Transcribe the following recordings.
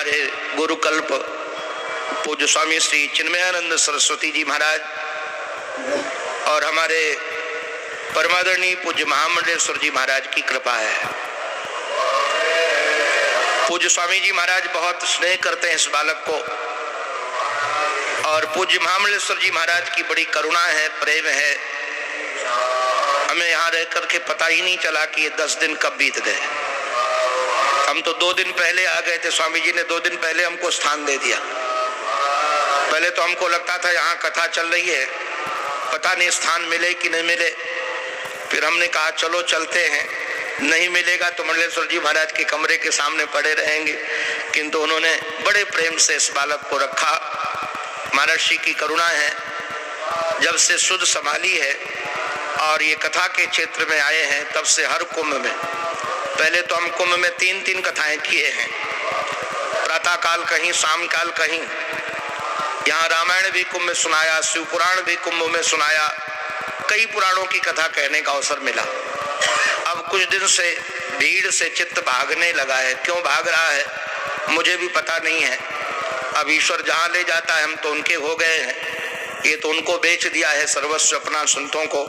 हमारे गुरुकल्प पूज्य स्वामी श्री चिन्मयानंद सरस्वती जी महाराज और हमारे परमादरणीय पूज्य महामंडलेश्वर जी महाराज की कृपा है। पूज्य स्वामी जी महाराज बहुत स्नेह करते हैं इस बालक को और पूज्य महामंडलेश्वर जी महाराज की बड़ी करुणा है, प्रेम है। हमें यहाँ रह करके पता ही नहीं चला कि ये 10 दिन कब बीत गए। हम तो 2 दिन पहले आ गए थे, स्वामी जी ने 2 दिन पहले हमको स्थान दे दिया। पहले तो हमको लगता था यहाँ कथा चल रही है, पता नहीं स्थान मिले कि नहीं मिले। फिर हमने कहा चलो चलते हैं, नहीं मिलेगा तो मंडलेश्वर जी महाराज के कमरे के सामने पड़े रहेंगे। किंतु उन्होंने बड़े प्रेम से इस बालक को रखा। महर्षि की करुणा है, जब से सुध संभाली है और ये कथा के क्षेत्र में आए हैं तब से हर कुंभ में, पहले तो हम कुंभ में 3-3 कथाएं किए हैं, प्रातः काल कहीं, शाम काल कहीं। यहाँ रामायण भी कुंभ में सुनाया, शिव पुराण भी कुंभ में सुनाया, कई पुराणों की कथा कहने का अवसर मिला। अब कुछ दिन से भीड़ से चित्त भागने लगा है। क्यों भाग रहा है मुझे भी पता नहीं है। अब ईश्वर जहाँ ले जाता है, हम तो उनके हो गए हैं, ये तो उनको बेच दिया है सर्वस्व अपना संतों को।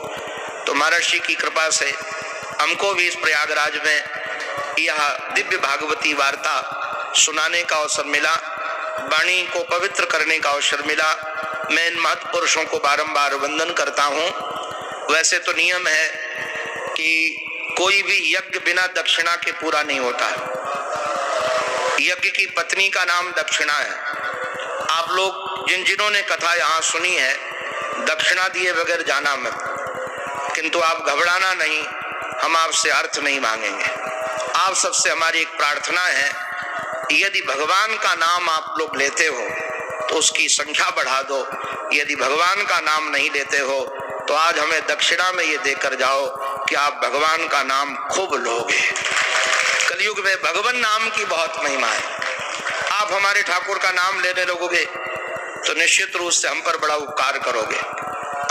तो महर्षि की कृपा से हमको भी इस प्रयागराज में यह दिव्य भागवती वार्ता सुनाने का अवसर मिला, वाणी को पवित्र करने का अवसर मिला। मैं इन महत्पुरुषों को बारंबार वंदन करता हूँ। वैसे तो नियम है कि कोई भी यज्ञ बिना दक्षिणा के पूरा नहीं होता। यज्ञ की पत्नी का नाम दक्षिणा है। आप लोग जिन्होंने कथा यहाँ सुनी है, दक्षिणा दिए बगैर जाना मत। किंतु आप घबराना नहीं, हम आपसे अर्थ नहीं मांगेंगे। आप सबसे हमारी एक प्रार्थना है, यदि भगवान का नाम आप लोग लेते हो तो उसकी संख्या बढ़ा दो। यदि भगवान का नाम नहीं लेते हो तो आज हमें दक्षिणा में ये देकर जाओ कि आप भगवान का नाम खूब लोगे। कलयुग में भगवान नाम की बहुत महिमा है। आप हमारे ठाकुर का नाम लेने लगोगे तो निश्चित रूप से हम पर बड़ा उपकार करोगे।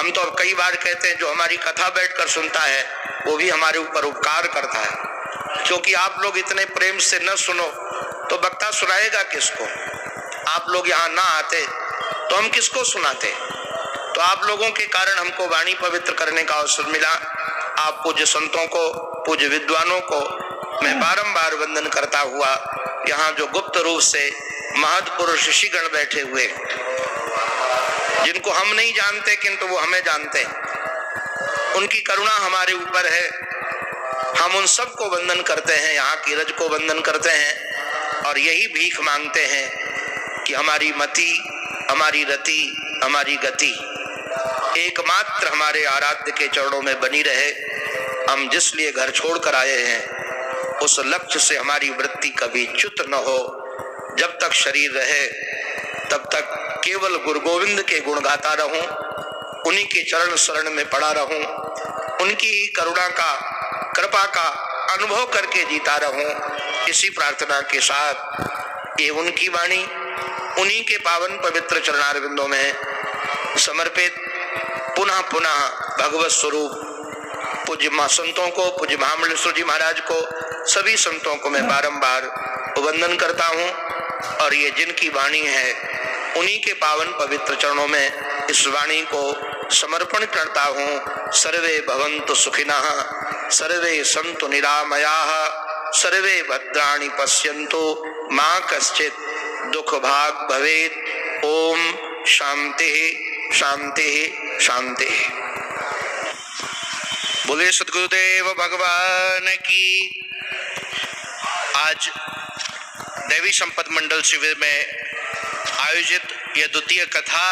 हम तो कई बार कहते हैं, जो हमारी कथा बैठकर सुनता है वो भी हमारे ऊपर उपकार करता है, क्योंकि आप लोग इतने प्रेम से न सुनो तो वक्ता सुनाएगा किसको। आप लोग यहाँ ना आते तो हम किसको सुनाते। तो आप लोगों के कारण हमको वाणी पवित्र करने का अवसर मिला। आप पूज्य संतों को, पूज्य विद्वानों को मैं बारंबार वंदन करता हुआ, यहाँ जो गुप्त रूप से महत्पुरुष ऋषिगण बैठे हुए, जिनको हम नहीं जानते किंतु वो हमें जानते हैं, उनकी करुणा हमारे ऊपर है। हम उन सबको वंदन करते हैं, यहाँ की रज को वंदन करते हैं और यही भीख मांगते हैं कि हमारी मति, हमारी रति, हमारी गति एकमात्र हमारे आराध्य के चरणों में बनी रहे। हम जिस लिए घर छोड़कर आए हैं उस लक्ष्य से हमारी वृत्ति कभी च्युत न हो। जब तक शरीर रहे तब तक केवल गुरु गोविंद के गुण गाता रहूं, उन्हीं के चरण शरण में पड़ा रहूं, उनकी ही करुणा का, कृपा का अनुभव करके जीता रहूं। इसी प्रार्थना के साथ ये उनकी वाणी उन्हीं के पावन पवित्र चरणारविंदों में समर्पित पुनः पुनः भगवत स्वरूप पूज्य संतों को, पूज्य महामंडलेश्वर जी महाराज को, सभी संतों को मैं बारंबार वंदन करता हूँ। और ये जिनकी वाणी है उन्हीं के पावन पवित्र चरणों में इस वाणी को समर्पण करता हूँ। सर्वे भवन्तु सुखिनः, सर्वे सन्तु निरामयाः, सर्वे भद्राणि पश्यन्तु, मा कश्चित् दुख भाग भवेत्। ओम शांति शांति शांति। बोले सद्गुरुदेव भगवान की। आज देवी संपद मंडल शिविर में आयोजित यह द्वितीय कथा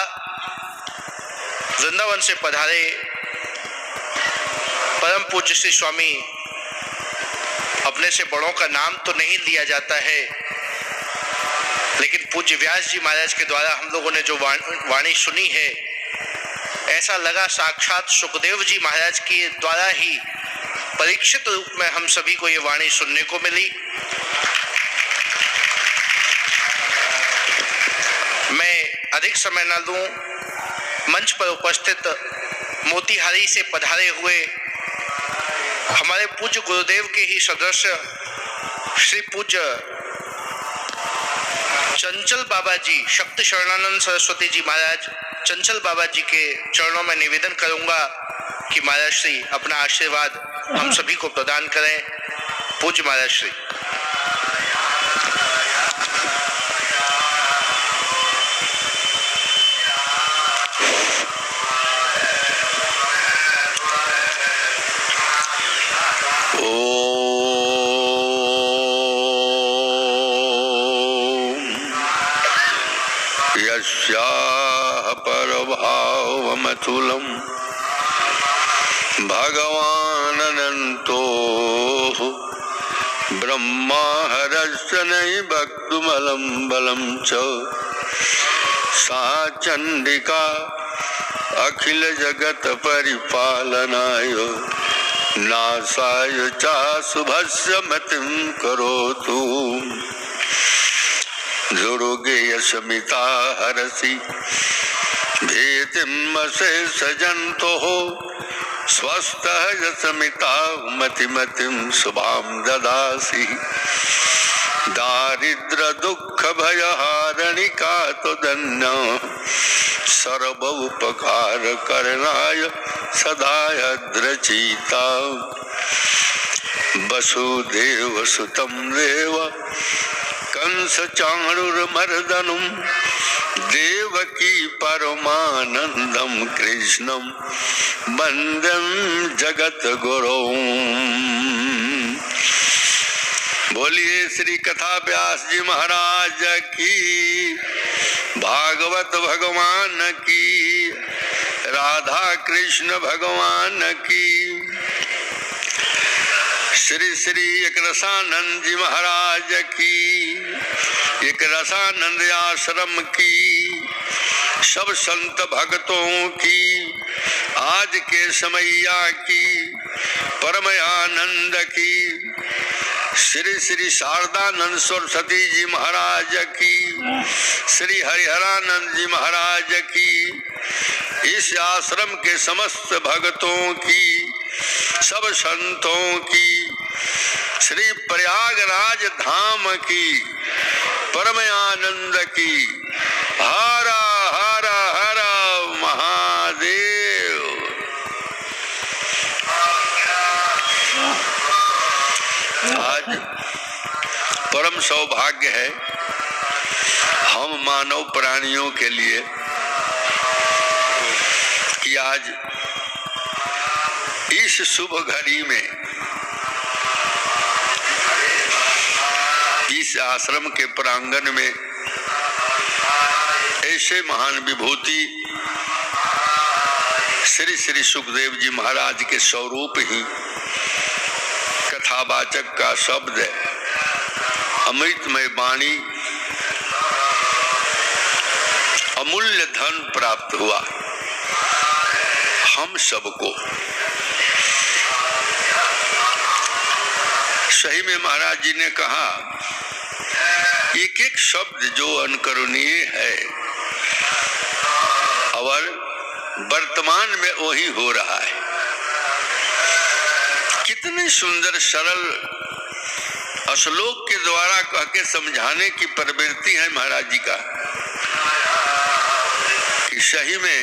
वृंदावन से पधारे परम पूज्य श्री स्वामी, अपने से बड़ों का नाम तो नहीं लिया जाता है, लेकिन पूज्य व्यास जी महाराज के द्वारा हम लोगों ने जो वाणी सुनी है, ऐसा लगा साक्षात सुखदेव जी महाराज के द्वारा ही परीक्षित रूप में हम सभी को ये वाणी सुनने को मिली। मैं अधिक समय न लूं, मंच पर उपस्थित मोतिहारी से पधारे हुए हमारे पूज्य गुरुदेव के ही सदस्य श्री पूज्य चंचल बाबा जी, शक्ति शरणानंद सरस्वती जी महाराज चंचल बाबा जी के चरणों में निवेदन करूंगा कि महाराज श्री अपना आशीर्वाद हम सभी को प्रदान करें। पूज्य महाराज श्री। यस्याः परभावमतुलं भगवानन्तो ब्रह्मा हरस्य नैवक्तुमलं बलं च सा चण्डिका अखिल जगत परिपालनाय नासाय च शुभस्य मतिं करोतु। दुर्गेयसमिता हरसि भेतिमशेषजन्तोः स्वस्थः यशमिता मतिमतिं शुभां ददासि। दारिद्र दुःख भयहारणिका त्वदन्या सर्वोपकार करणाय सदायद्रचिता। वसुदेव सुतं देव कंस चाणूरमर्दनं देवकी परमानंदं कृष्णं वंदे जगद्गुरुं। बोलिए श्री कथा व्यास जी महाराज की, भागवत भगवान की, राधा कृष्ण भगवान की, श्री श्री एक रसानंद जी महाराज की, एक रसानंद आश्रम की, सब संत भक्तों की, आज के समैया की, परम आनंद की, श्री श्री शारदानंद सरस्वती जी महाराज की, श्री हरिहरानंद जी महाराज की, इस आश्रम के समस्त भक्तों की, सब संतों की, श्री प्रयागराज धाम की, परम आनंद की, हर हर हर महादेव। आज परम सौभाग्य है हम मानव प्राणियों के लिए कि आज इस शुभ घड़ी में इस आश्रम के प्रांगण में ऐसे महान विभूति श्री श्री सुखदेव जी महाराज के स्वरूप ही कथावाचक का शब्द अमृतमय वाणी अमूल्य धन प्राप्त हुआ हम सबको। सही में महाराज जी ने कहा एक एक शब्द जो अनुकरणीय है और वर्तमान में वही हो रहा है। कितने सुंदर सरल श्लोक के द्वारा कह के समझाने की प्रवृत्ति है महाराज जी का कि सही में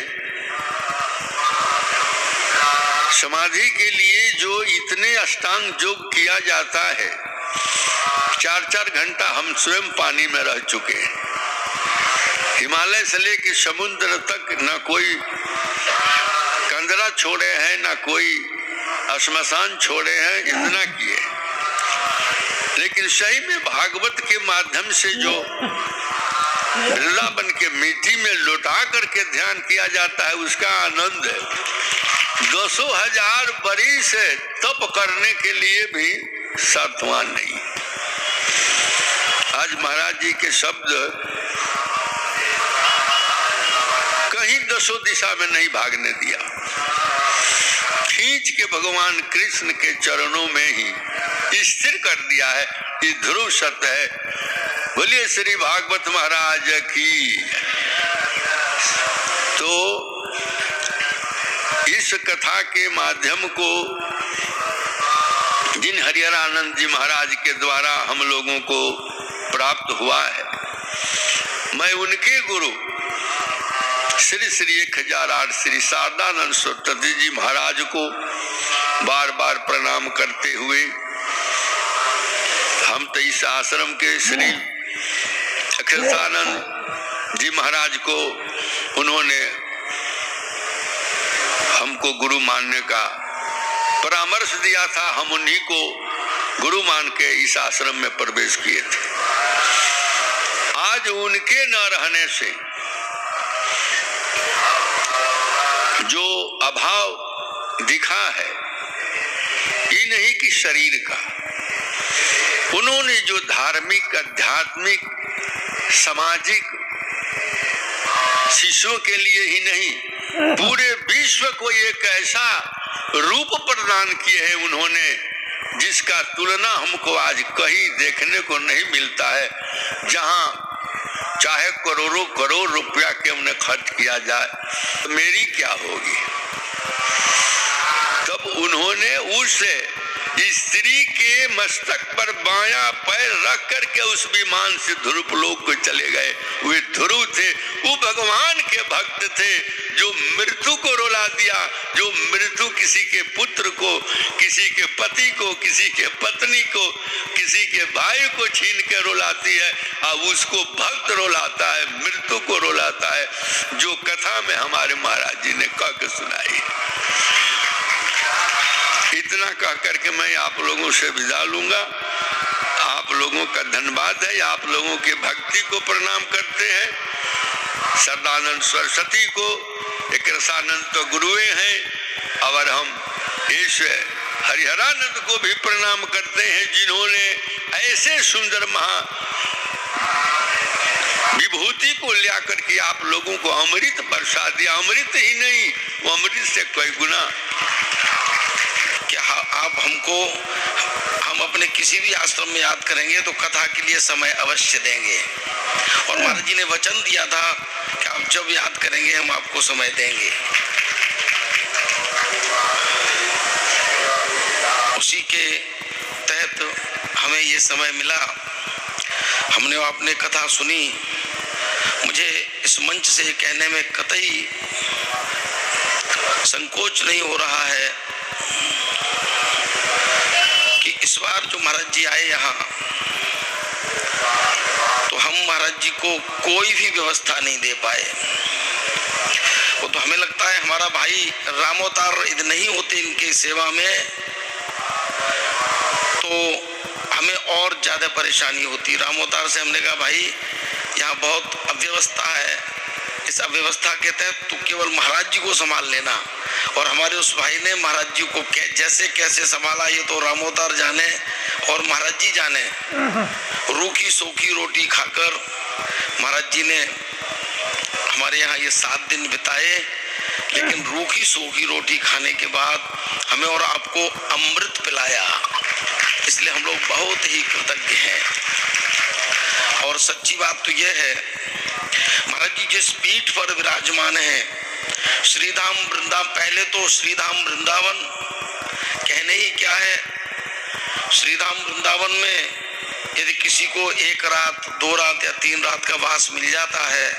समाधि के लिए जो इतने अष्टांग योग किया जाता है, 4-4 घंटा हम स्वयं पानी में रह चुके हैं। हिमालय से लेकर समुद्र तक न कोई कंदरा छोड़े हैं, न कोई श्मशान छोड़े हैं, इतना किए। लेकिन सही में भागवत के माध्यम से जो वृंदावन के मिट्टी में लौटा करके ध्यान किया जाता है, उसका आनंद है 200,000 बरिस तप करने के लिए भी सार्थवान नहीं। आज महाराज जी के शब्द कहीं 10 दिशा में नहीं भागने दिया, खींच के भगवान कृष्ण के चरणों में ही स्थिर कर दिया है। ये ध्रुव सत्य है। बोलिए श्री भागवत महाराज की। तो इस कथा के माध्यम को जिन हरिहरानंद जी महाराज के द्वारा हम लोगों को प्राप्त हुआ है, उनके गुरु श्री श्री 1008 श्री शारदानंद सरस्वती जी महाराज को बार बार प्रणाम करते हुए हम 23 आश्रम के श्री अखिलानंद जी महाराज को उन्होंने हमको गुरु मानने का परामर्श दिया था। हम उन्हीं को गुरु मान के इस आश्रम में प्रवेश किए थे। आज उनके न रहने से जो अभाव दिखा है, ये नहीं कि शरीर का, उन्होंने जो धार्मिक, आध्यात्मिक, सामाजिक शिष्यों के लिए ही नहीं पूरे विश्व को एक ऐसा रूप प्रदान किए हैं उन्होंने, जिसका तुलना हमको आज कहीं देखने को नहीं मिलता है। जहां चाहे करोड़ों करोड़ रुपया क्यों न खर्च किया जाए, तो मेरी क्या होगी। तब उन्होंने उस स्त्री के मस्तक पर बायां पैर रख करके उस विमान से ध्रुव लोक को चले गए। वे ध्रुव थे, वो भगवान के भक्त थे, जो मृत्यु को रुला दिया, जो मृत्यु किसी के पुत्र को, किसी के पति को, किसी के पत्नी को, किसी के भाई को छीन के रुलाती है, अब उसको भक्त रुलाता है, मृत्यु को रुलाता है, जो कथा में हमारे महाराज जी ने कह के सुनाई। इतना कह करके मैं आप लोगों से विदा लूंगा। आप लोगों का धन्यवाद है, आप लोगों के भक्ति को प्रणाम करते हैं। सदानंद सरस्वती को, एक रसानंद तो गुरुए हैं, और हम इस हरिहरानंद को भी प्रणाम करते हैं, जिन्होंने ऐसे सुंदर महा विभूति को लिया करके आप लोगों को अमृत बरसा दिया। अमृत ही नहीं, वो अमृत से कई गुना। क्या आप हमको, हम अपने किसी भी आश्रम में याद करेंगे तो कथा के लिए समय अवश्य देंगे, और महाराज जी ने वचन दिया था कि आप जब याद करेंगे हम आपको समय देंगे। उसी के तहत हमें ये समय मिला, हमने आपने कथा सुनी। मुझे इस मंच से कहने में कतई संकोच नहीं हो रहा है कि इस बार जो महाराज जी आए यहाँ, तो हम महाराज जी को कोई भी व्यवस्था नहीं दे पाए। वो तो हमें लगता है हमारा भाई रामोतार यदि नहीं होते इनके सेवा में, तो हमें और ज्यादा परेशानी होती। रामोतार से हमने कहा भाई यहाँ बहुत अव्यवस्था है, इस अव्यवस्था के तहत तू केवल महाराज जी को संभाल लेना। और हमारे उस भाई ने महाराज जी को जैसे कैसे संभाला ये तो रामोतार जाने और महाराज जी जाने। रूखी सूखी रोटी खाकर महाराज जी ने हमारे यहाँ ये 7 दिन बिताए, लेकिन रूखी सूखी रोटी खाने के बाद हमें और आपको अमृत पिलाया, इसलिए हम लोग बहुत ही कृतज्ञ हैं। और सच्ची बात तो यह है, महाराज जी जिस पीठ पर विराजमान है, श्रीधाम वृंदावन, पहले तो श्रीधाम वृंदावन कहने ही क्या है। श्रीधाम वृंदावन में यदि किसी को 1 रात 2 रात या 3 रात का वास मिल जाता है,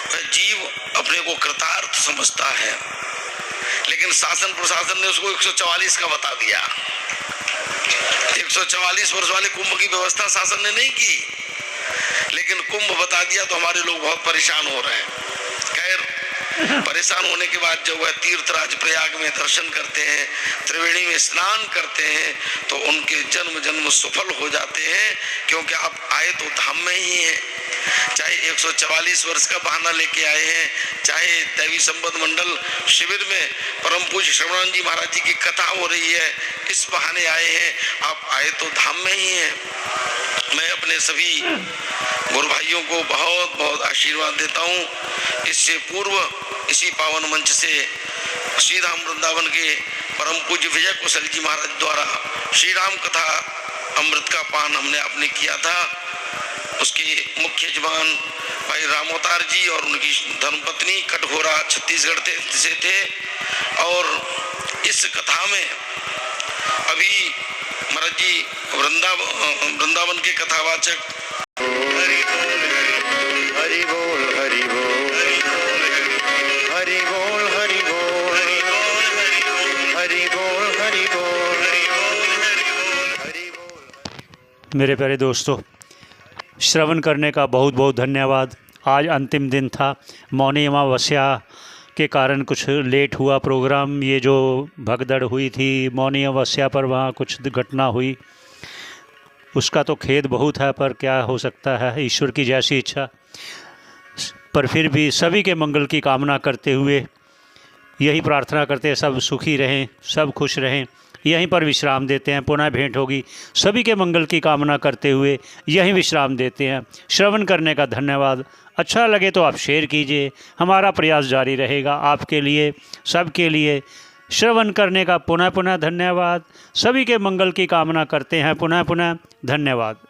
वह जीव अपने को कृतार्थ समझता है। लेकिन शासन प्रशासन ने उसको 144 का बता दिया। 144 वर्ष वाले कुंभ की व्यवस्था शासन ने नहीं की, लेकिन कुंभ बता दिया तो हमारे लोग बहुत परेशान हो रहे हैं। खैर, परेशान होने के बाद जब वह तीर्थराज प्रयाग में दर्शन करते हैं, त्रिवेणी में स्नान करते हैं, तो उनके जन्म जन्म सफल हो जाते हैं, क्योंकि आप आए तो धाम में ही हैं। चाहे 144 वर्ष का बहाना लेके आए हैं, चाहे दैवी संबंध मंडल शिविर में परम पूज्य श्रवणानंद जी महाराज जी की कथा हो रही है, इस बहाने आए हैं, आप आए तो धाम में ही हैं। मैं अपने सभी गुरु भाइयों को बहुत बहुत आशीर्वाद देता हूँ। इससे पूर्व इसी पावन मंच से श्रीधाम वृंदावन के परम पूज्य विजय कुशल जी महाराज द्वारा श्री राम कथा अमृत का पान हमने आपने किया था। उसके मुख्य यजमान भाई रामोतार जी और उनकी धर्मपत्नी कटघोरा छत्तीसगढ़ से थे। और इस कथा में अभी महाराज जी वृंदावन के कथावाचक हरि बोल मेरे प्यारे दोस्तों, श्रवण करने का बहुत बहुत धन्यवाद। आज अंतिम दिन था, मौनी अमावस्या के कारण कुछ लेट हुआ प्रोग्राम। ये जो भगदड़ हुई थी मौनी अमावस्या पर, वहाँ कुछ घटना हुई, उसका तो खेद बहुत है, पर क्या हो सकता है, ईश्वर की जैसी इच्छा। पर फिर भी सभी के मंगल की कामना करते हुए यही प्रार्थना करते हैं, सब सुखी रहें, सब खुश रहें। यहीं पर विश्राम देते हैं, पुनः भेंट होगी। सभी के मंगल की कामना करते हुए यहीं विश्राम देते हैं। श्रवण करने का धन्यवाद। अच्छा लगे तो आप शेयर कीजिए, हमारा प्रयास जारी रहेगा आपके लिए, सबके लिए। श्रवण करने का पुनः पुनः धन्यवाद। सभी के मंगल की कामना करते हैं, पुनः पुनः धन्यवाद।